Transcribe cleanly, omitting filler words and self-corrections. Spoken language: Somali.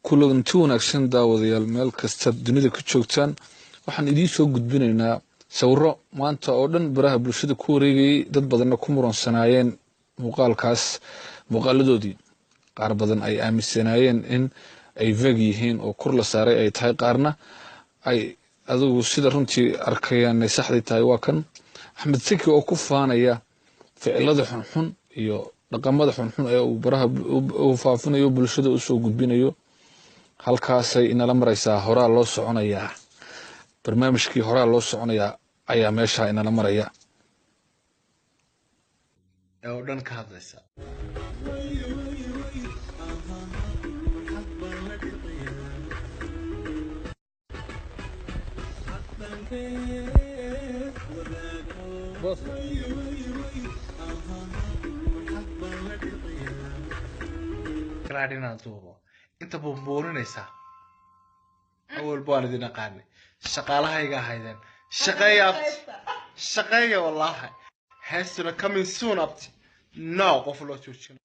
kulanti wanaagsan daawadayaal meel kasta dunida ku joogtaan waxaan idiin soo gudbinaynaa sawirro maanta oo dhan baraha bulshada ku wareegayay dad badanna ku muransanaayeen muuqaaladoodii qaar badan ay aaminsanaayeen in ay veeg yihiin oo kor la saaray ay tahay qaarna ay adigu sida runtii arkayaan ay saxday tahay waa kan axmed saki oo ku faanaya ficilada xunxun iyo dhaqamada xunxun ee uu baraha uu faafinayo bulshada u soo gudbinayo halkaasay inala maraysaa horaa loo soconayaa barnaamijkii horaa loo soconayaa ayaa meesha inala maraya oo dhan ka hadlaysa raadinaan duubo inta buunbuuninaysa awal baan idin aqaanay shaqaalahayga ahaydeen shaqeeya wallahi heestuna coming soon abti no qof loo joojin